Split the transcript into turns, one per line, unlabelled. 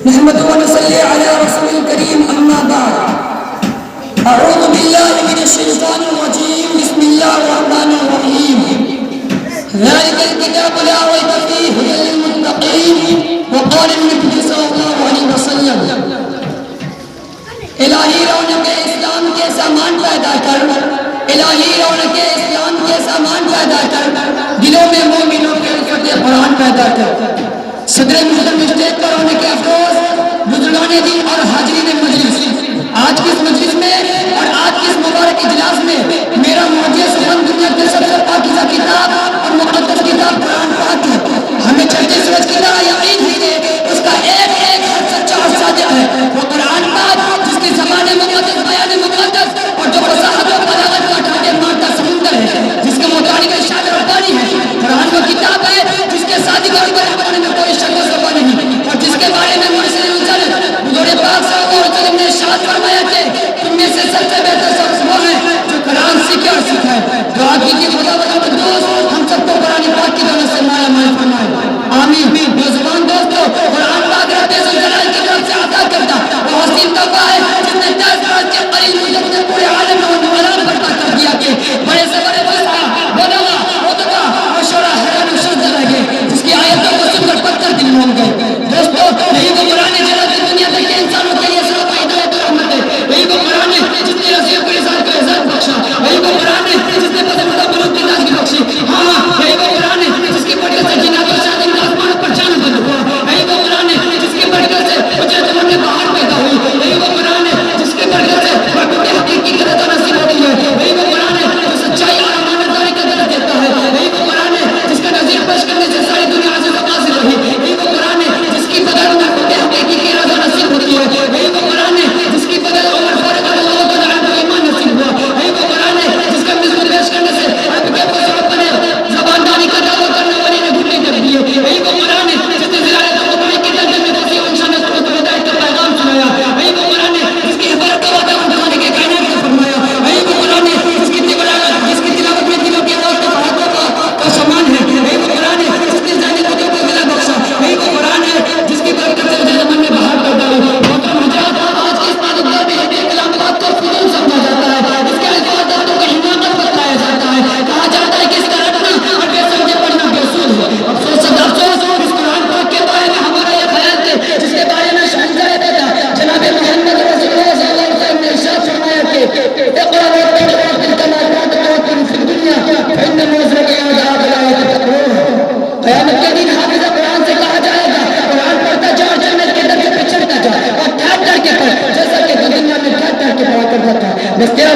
نحمد ونصلي على رسول الكريم أما بعد أعوذ بالله من الشيطان الرجيم بسم الله الرحمن الرحيم ذلك الكتاب لا ريب فيه هدى للمتقين وقال النبي صلى الله عليه وسلم الہی رونق اسلام کے سامان پیدا کر الہی رونق اسلام کے سامان پیدا کر دلوں میں مومنوں کے الفت قرآن پیدا کر صدر مسلم مشتاق پر ہونے کے افروز بزرگان دین اور حاضرین مجلس آج کی اس مجلس میں اور آج کی اس مبارک اجلاس میں میرا موجہ سخن دنیا کی سب سے پاکیزہ کتاب اور مقدس کتاب قرآن پاک ہے ہمیں چلتے سورج کی طرح یقین ہے اس کا ایک ایک حرف سچا اور صادق ہے وہ قرآن پاک جس کی زبان مقدس بیان مقدس اور جو فصاحت و بلاغت کا ڈھانچے مارتا سمندر ہے جس کے مطابق ارشاد ربانی ہے قرآن وہ کتاب ہے جس کے صادق اور برابر میں کوئی شک و شبہ نہیں اور جس کے بارے میں مرسل انزل حضور پاک صلی اللہ علیہ وسلم نے ارشاد فرمایا کہ تم میں سے سب سے بہتر شخص وہ ہے جو قرآن سیکھے اور سکھائے دعا کیجیے خدا قدوس ہم سب کو قرآن پاک کی دولت سے مالا مال فرمائے آمین نوجوان دوستو قرآن پاک رب ذوالجلال کی طرف سے عطا کرتا وہ حسین تحفہ ہے جس نے 10 برس کے قریب مدت میں پورے عالم میں نوالان برپا کر دیا کہ بڑے سے بڑے وسطا بلغا عتقا اور شورا حیران و شرد لگے جس کی آیتوں کو سن کر پتھر دل ہو گئے دوستو یہی وہ قرآن ہے جو دنیا تک کے انسانوں کے لیے صرف ہدایت و رحمت ہے یہی وہ قرآن ہے جس نے رسول کو رسالت کو عزت بخشا یہی وہ قرآن ہے جس نے پسندیدہ بلند کی تازگی بخشی ہاں یہی وہ قرآن ہے جس کی برکت سے جنات و شادی کا آسمان پر جانا بند ہوا یہی وہ قرآن ہے جس کی برکت سے اجرت من میں باہر پیدا ہوئی یہی وہ قرآن ہے جس کی برکت سے برکت حقیق کی قدرت نصیب ہوتی ہے یہی وہ قرآن ہے جو سچائی اور امانت داری کا درد دیتا ہے یہی وہ قرآن ہے جس کا نظیر پیش کرنے سے ساری دنیا عزیز و قاصر رہی یہی وہ قرآن ہے جس کی بدل برکت حقیقی کی رضا نصیب ہوتی ہے یہی وہ قرآن ہے جس کی بدل عمر فاروق رضی اللہ تعالیٰ عنہ کو ایمان نصیب ہوا یہی وہ قرآن ہے جس کا مثل پیش کرنے سے رب کے بزرگ بنے زبان داری کا دعویٰ کرنے والے نے گھٹنے کر دیے یہی وہ قرآن ہے جس نے زلالت و قبول کی دل میں پھنسی اور انسان کو ہدایت کا پیغام سنایا یہی وہ قرآن ہے جس کی حفاظت کا وعدہ اٹھانے کے کائنات کو فرمایا یہی وہ قرآن ہے جس کی تلاوت میں دلوں کے آواز کا بڑھاپا کا سامان ہے یہی وہ قرآن ہے جس نے ذہنی خودوں کو غلہ بخشا یہی وہ قرآن ہے جس کی برکت سے مجھے زمن میں باہر کر ڈالی محترم حضرات آج کے اس نازک دور میں یہ کلامات کو فضول سمجھا جاتا ہے اس کے الفاظ کو حماقت بتلایا جاتا ہے کہا جاتا ہے کہ اس کا رٹنا اور بے سمجھے پڑھنا بے اصول ہے افسوس صدر افسوس اس قرآن پاک کے بارے میں ہمارا یہ خیال ہے جس کے بارے میں شہنشاہ پیدا جناب محمد رسول اللہ صلی اللہ علیہ وسلم نے ارشاد فرمایا کہ اقرأ واتقِ ورتل كما كنت توكل في الدنيا فإن موزرك يا ذا بلاية تقوم قیامت کے دن حافظ قرآن سے کہا جائے گا قرآن پڑھتا جا اور جنت کے در سے پچھڑتا جا اور ٹھہر ٹھہر کے پڑھ جیسا کہ دنیا میں ٹھہر ٹھہر کے پڑھا کرتا تھا بس تیرا